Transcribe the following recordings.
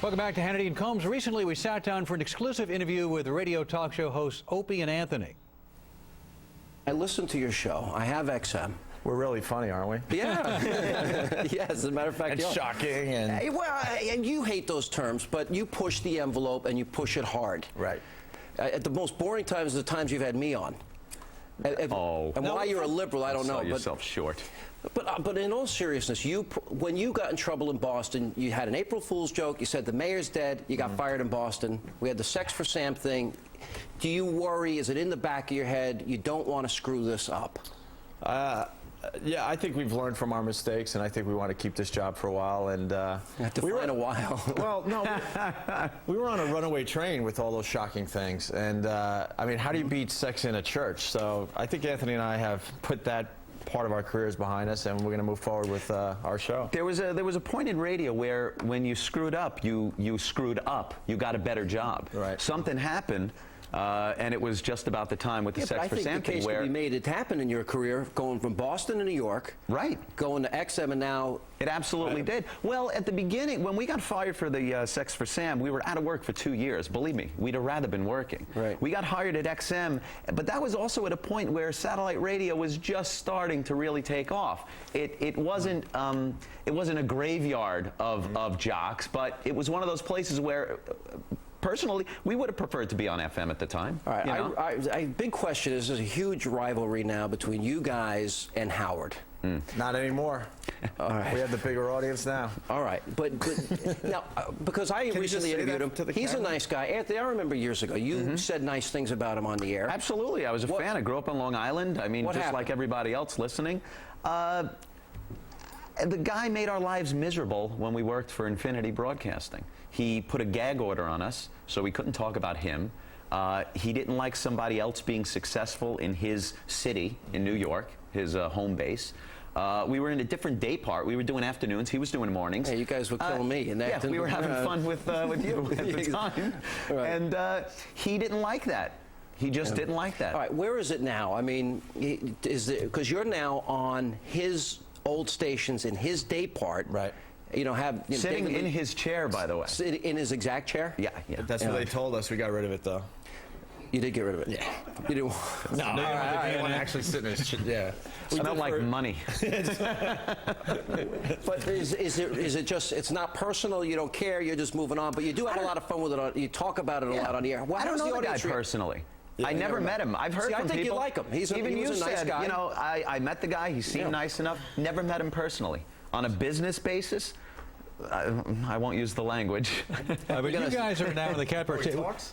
Welcome back to Hannity and Colmes. Recently, we sat down for an exclusive interview with radio talk show hosts Opie and Anthony. I listen to your show. I have XM. We're really funny, aren't we? Yeah. Yes, as a matter of fact. It's shocking. And and you hate those terms, but you push the envelope and you push it hard. right. At the most boring times are the times you've had me on. And why you're a liberal, I don't know. Sell yourself short. But in all seriousness, when you got in trouble in Boston, you had an April Fool's joke. You said the mayor's dead. You got fired in Boston. We had the Sex for Sam thing. Do you worry? Is it in the back of your head? You don't want to screw this up. Yeah, I think we've learned from our mistakes, and I think we want to keep this job for a while. And we were in a while. Well, no, we were on a runaway train with all those shocking things. And I mean, how do you beat sex in a church? So I think Anthony and I have put that part of our careers behind us, and we're going to move forward with our show. There was a point in radio where when you screwed up, you screwed up. You got a better job. Right. Something happened. And it was just about the time with the Sex for Sam thing. I think the case could be made. It happened in your career, going from Boston to New York. Right. Going to XM, and now... It absolutely did. Well, at the beginning, when we got fired for the Sex for Sam, we were out of work for 2 years. Believe me, we'd have rather been working. Right. We got hired at XM, but that was also at a point where satellite radio was just starting to really take off. It wasn't a graveyard of jocks, but it was one of those places where... Personally, we would have preferred to be on FM at the time. All right. Big question is, there's a huge rivalry now between you guys and Howard. Not anymore. All right. We have the bigger audience now. All right. But now, because I recently interviewed him, he's a nice guy. Anthony, I remember years ago, you said nice things about him on the air. Absolutely. I was a fan. I grew up on Long Island. I mean, just like everybody else listening. The guy made our lives miserable when we worked for Infinity Broadcasting. He put a gag order on us, so we couldn't talk about him. He didn't like somebody else being successful in his city, in New York, his home base. We were in a different day part. We were doing afternoons. He was doing mornings. Hey, you guys were killing me. Yeah, we were having fun with you at the time. Right. And he didn't like that. He just didn't like that. All right, where is it now? I mean, because you're now on his old stations in his day part. Right. You know, sitting in his chair, by the way. In his exact chair? Yeah. But that's what they told us. We got rid of it, though. You did get rid of it? Yeah. You didn't? No, I want to actually sit in his chair. Yeah. I don't like money. But is it just, it's not personal, you don't care, you're just moving on, but you do have a lot of fun with it, you talk about it a lot on the air. I don't know the guy personally. I never met him. I've heard from people. I think you like him. Even he was you a nice said, guy. you know, I met the guy. He seemed nice enough. Never met him personally. On a business basis, I won't use the language. But you guys are now in the catbird.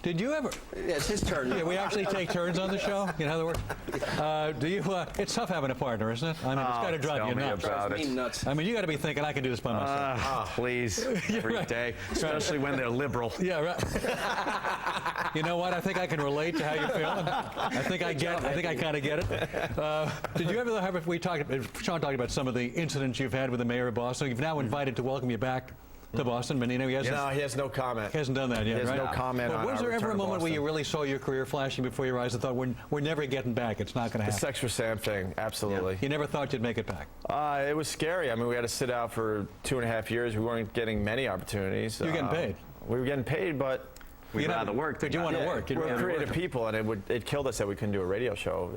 Did you ever? Yeah, it's his turn. Yeah, we actually take turns on the show. In other words, do you? It's tough having a partner, isn't it? I mean, it's got to drive you nuts. I mean, you got to be thinking, I can do this by myself. Please, every day, especially when they're liberal. Yeah, right. You know what? I think I can relate to how you're feeling. I think I kind of get it. Did you ever have? Sean talked about some of the incidents you've had with the mayor of Boston. You've now invited to welcome you back to Boston, but he has no comment. He hasn't done that yet, He has no comment on was there ever a moment where you really saw your career flashing before your eyes and thought, we're never getting back, it's not going to happen? The Sex for Sam thing, absolutely. Yeah. You never thought you'd make it back? It was scary. I mean, we had to sit out for 2.5 years. We weren't getting many opportunities. You were getting paid? We were getting paid, but... We'd rather work. But you want to work. We're creative people, and it killed us that we couldn't do a radio show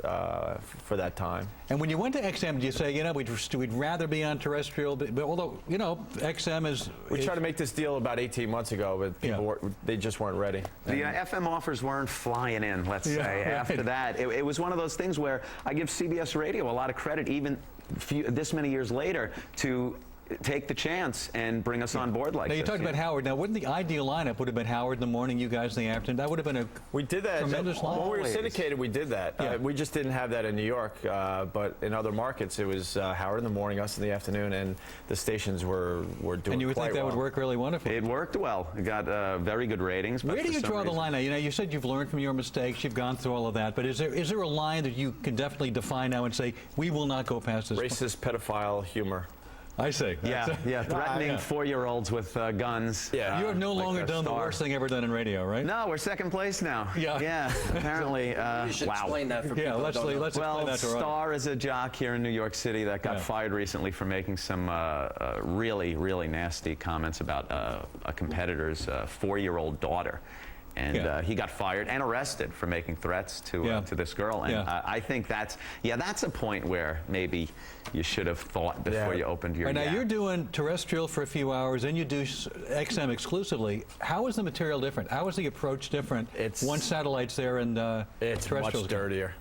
for that time. And when you went to XM, did you say, you know, we'd rather be on terrestrial, but although, you know, XM is... We tried to make this deal about 18 months ago, but people they just weren't ready. The FM offers weren't flying in, let's say. Right. After that, it was one of those things where I give CBS Radio a lot of credit, even this many years later, to take the chance and bring us on board like this. Now, you talked about Howard. Now, wouldn't the ideal lineup would have been Howard in the morning, you guys in the afternoon? That would have been a tremendous lineup. When we were syndicated, we did that. Yeah. We just didn't have that in New York, but in other markets, it was Howard in the morning, us in the afternoon, and the stations were doing quite well. And you would think that would work really wonderfully. It worked well. It got very good ratings. Where do you draw the line now? You know, you said you've learned from your mistakes, you've gone through all of that, but is there a line that you can definitely define now and say, we will not go past this? Racist, pedophile humor. I see. Yeah, yeah, threatening yeah. 4-year-olds with guns. Yeah. You have no like longer a done the star. worst thing ever done in radio, right? No, we're second place now. Yeah. Yeah, apparently. You should wow. explain that for Yeah, people let's who don't know. explain Well, that to our audience. Star is a jock here in New York City that got Yeah. fired recently for making some really, really nasty comments about a competitor's 4-year-old daughter. And Yeah. he got fired and arrested for making threats to this girl. And Yeah. I think that's a point where maybe you should have thought before Yeah. you opened your All right, now yap. you're doing terrestrial for a few hours, and you do XM exclusively. How is the material different? How is the approach different? It's- One satellite's there and It's terrestrial's much dirtier.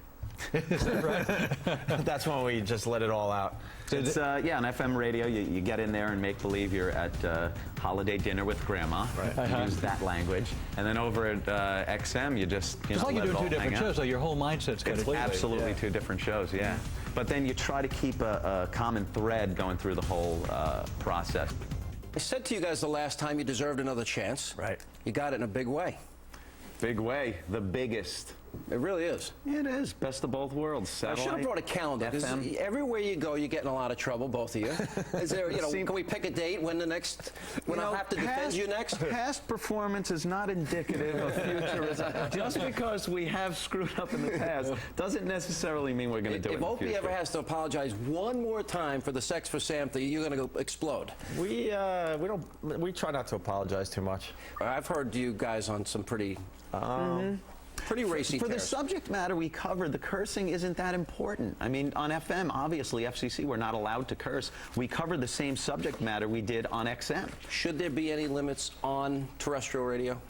Is that right? That's when we just let it all out. It's, on FM radio, you get in there and make believe you're at holiday dinner with grandma. Right. You use that language. And then over at XM, you just, It's like you're let it doing all two different hang out. shows, so your whole mindset's got It's to absolutely two different shows, yeah. But then you try to keep a common thread going through the whole process. I said to you guys the last time you deserved another chance. Right. You got it in a big way. Big way, the biggest. It really is. It is, best of both worlds. I should have Satellite, brought a calendar, because FM. everywhere you go, you get in a lot of trouble, both of you. Is there, can we pick a date when I have to defend you next? Past performance is not indicative of future results. Just because we have screwed up in the past doesn't necessarily mean we're going to do it If in the Opie future. ever has to apologize one more time for the Sex for Sam thing, you're going to go explode. We try not to apologize too much. I've heard you guys on some pretty racy For the tears. subject matter we covered, the cursing isn't that important. I mean, on FM, obviously, FCC, we're not allowed to curse. We covered the same subject matter we did on XM. Should there be any limits on terrestrial radio?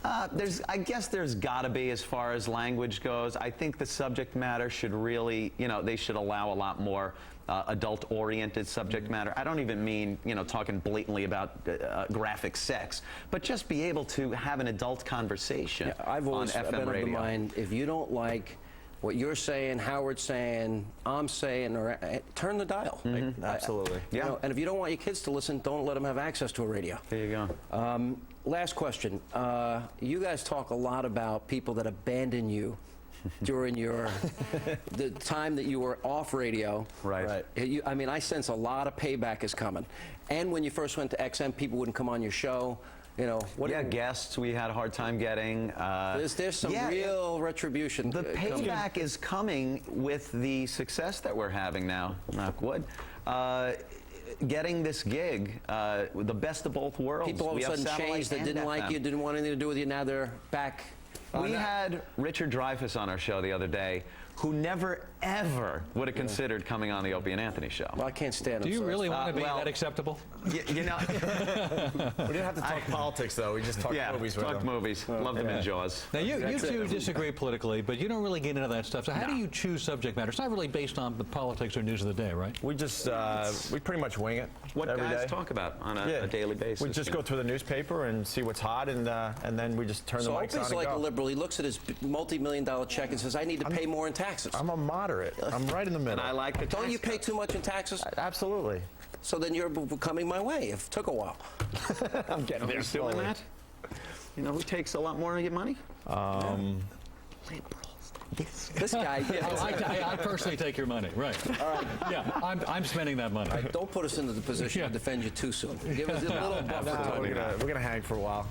I guess there's got to be as far as language goes. I think the subject matter should really, they should allow a lot more adult-oriented subject matter. I don't even mean, talking blatantly about graphic sex, but just be able to have an adult conversation I've always on FM been of radio. the mind, if you don't like what you're saying, Howard's saying, I'm saying, or turn the dial. Absolutely. Yeah. And if you don't want your kids to listen, don't let them have access to a radio. There you go. Last question. You guys talk a lot about people that abandon you during the time that you were off radio. Right. I sense a lot of payback is coming. And when you first went to XM, people wouldn't come on your show. Guests we had a hard time getting. There's some real retribution. The payback is coming with the success that we're having now, knock wood. Getting this gig, the best of both worlds. People all of a sudden changed that didn't like you, didn't want anything to do with you. Now they're back. We had Richard Dreyfuss on our show the other day, who never, ever would have considered coming on the Opie and Anthony show. Well, I can't stand Do them. you really want to be well- that acceptable? We didn't have to talk politics, though. We just talked movies with talk them. movies. Love them in Jaws. Now, you two disagree politically, but you don't really get into that stuff. So how do you choose subject matter? It's not really based on the politics or news of the day, right? We just, we pretty much wing it What every guys day. talk about on a daily basis? We just go through the newspaper and see what's hot, and then we just turn the So mics on Opie's and like go. a liberal. He looks at his multi-million-dollar check and says, I need to pay more in taxes. I'm a moderate. I'm right in the middle. And I like the Don't you tax pay cuts. too much in taxes? Absolutely. So then you're coming my way. It took a while. I'm getting there Who's doing slowly. that? You know who takes a lot more of your money? This guy. I personally take your money, right? All right. Yeah, I'm spending that money. Don't put us into the position to defend you too soon. Give us a little buffer. We're gonna hang for a while.